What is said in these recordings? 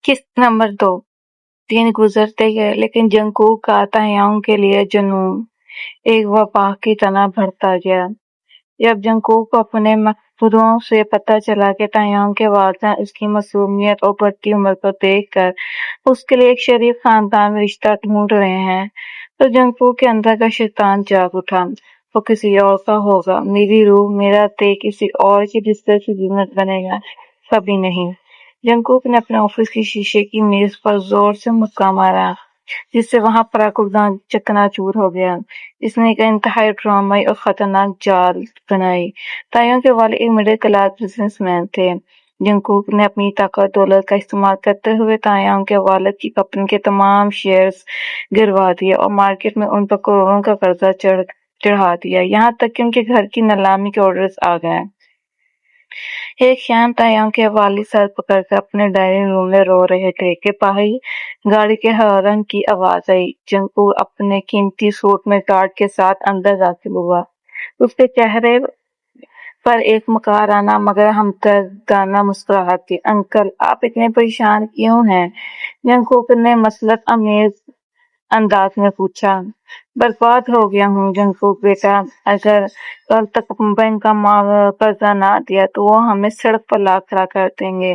किस्त नंबर 2। दिन गुजरते गए लेकिन जंगकुक का तायांग के लिए जुनून एक वबा की तरह बढ़ता गया। जब जंगकुक को अपने महबूबों से पता चला कि तायांग के वालिदैन उसकी मासूमियत और बढ़ती उम्र को देखकर उसके लिए एक शरीफ खानदान में रिश्ता ढूंढ रहे हैं, तो जंगकुक के अंदर का शैतान जाग उठा। वो किसी और का होगा, मेरी रूह, मेरा ते किसी और के रिश्ते से जीवित बनेगा, कभी नहीं। जंगकुक ने अपने ऑफिस की शीशे की मेज पर जोर से मुक्का मारा, जिससे वहां पर कुर्दान चकनाचूर हो गया। इसने एक इंतहाई ड्रामाई और खतरनाक जाल बनाई। ताइयों के वाले एक मिडिल क्लास बिजनेसमैन थे। जंगकुक ने अपनी ताकत दौलत का इस्तेमाल करते हुए ताइयों के वालिद की कंपनी के तमाम शेयर्स गिरवा दिए और मार्केट में उन पर करोड़ों का कर्जा चढ़ा दिया, यहाँ तक कि उनके घर की नीलामी के ऑर्डर्स आ गए। एक शाम तायांग के वालिद सर पकड़कर अपने डाइनिंग रूम में रो रहे थे कि बाहर गाड़ी के हॉर्न की आवाज आई। जंगकुक अपने कीमती सूट में गार्ड के साथ अंदर दाखिल हुआ। उसके चेहरे पर एक मकाराना मगर हमदर्दाना मुस्कुराहट थी। अंकल, आप इतने परेशान क्यों हैं? जंगकुक ने मसलत अमेज अंदाज में पूछा। बर्बाद हो गया हूँ जंगकुक बेटा, अगर कल तक बैंक का कर्जा ना दिया तो वो हमें सड़क पर ला खड़ा कर देंगे।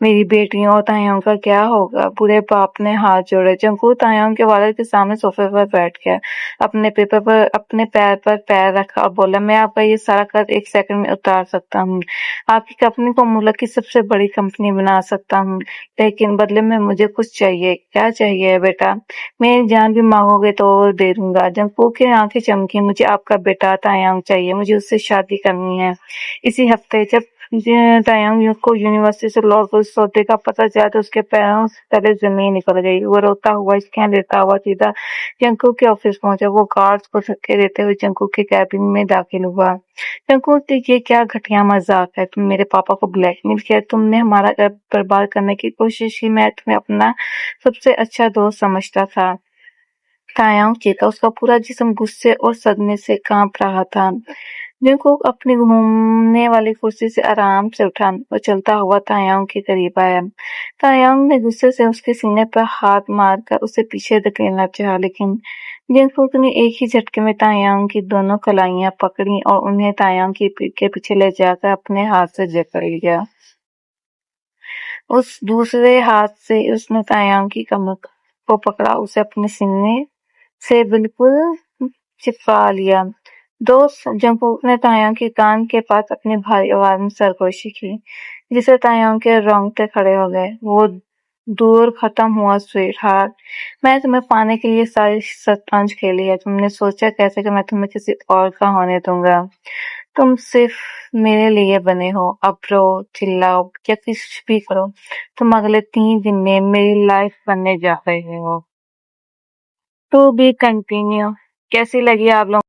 मेरी बेटियों और ताइयों का क्या होगा? पूरे बाप ने हाथ जोड़े। जंगकुक ताइयों के वालिद के सामने सोफे पर बैठ गया, अपने पैर पर पैर रखा और बोला, मैं आपका ये सारा कर्ज 1 सेकंड में उतार सकता हूँ। आपकी कंपनी को मुल्क की सबसे बड़ी कंपनी बना सकता हूँ, लेकिन बदले में मुझे कुछ चाहिए। क्या चाहिए बेटा? मेरी जान भी मांगोगे तो दे दूंगा। जंगकुक की आंखें चमकी। मुझे आपका बेटा तायांग चाहिए, मुझे उससे शादी करनी है इसी हफ्ते। जब तायांग को यूनिवर्सिटी से लौट कर उस सौदे का पता चला तो उसके पैरों से तले जमीन निकल गई। वो रोता हुआ, हिचकियां लेता हुआ सीधा जंगकुक के ऑफिस पहुंचा। वो गार्ड्स को धक्के देते हुए जंगकुक के कैबिन में दाखिल हुआ। जंगकुक, ये क्या घटिया मजाक है? तुम मेरे पापा को ब्लैकमेल किया, तुमने हमारा घर बर्बाद करने की कोशिश की। मैं तुम्हें अपना सबसे अच्छा दोस्त समझता था। तायांग चीखा, उसका पूरा जिस्म गुस्से और सदमे से कांप रहा था। जंगकुक अपनी घूमने वाली कुर्सी से आराम से उठा और चलता हुआ तायांग के करीब आया। तायांग ने गुस्से से उसके सीने पर हाथ मारकर उसे पीछे धकेलना चाहा, लेकिन जंगकुक ने एक ही झटके में तायांग की दोनों कलाइयां पकड़ी और उन्हें तायांग की पीठ के पीछे ले जाकर अपने हाथ से जकड़ लिया। उस दूसरे हाथ से उसने तायांग की कमर को पकड़ा, उसे अपने सीने से बिल्कुल चिपका लिया। दोस्त, जंगकुक ने तायांग के कान के पास अपनी भारी आवाज में सरगोशी की, जिससे तायांग के रोंगटे खड़े हो गए। वो दूर खत्म हुआ। स्वीट हार्ट, मैं तुम्हें पाने के लिए सारी शतरंज खेली है। तुमने सोचा कैसे कि मैं तुम्हें किसी और का होने दूंगा? तुम सिर्फ मेरे लिए बने हो। अब रो, चिल्लाओ या कुछ भी करो, तुम अगले 3 दिन में मेरी लाइफ बनने जा रहे हो। To be continue. कैसी लगी आप लोग?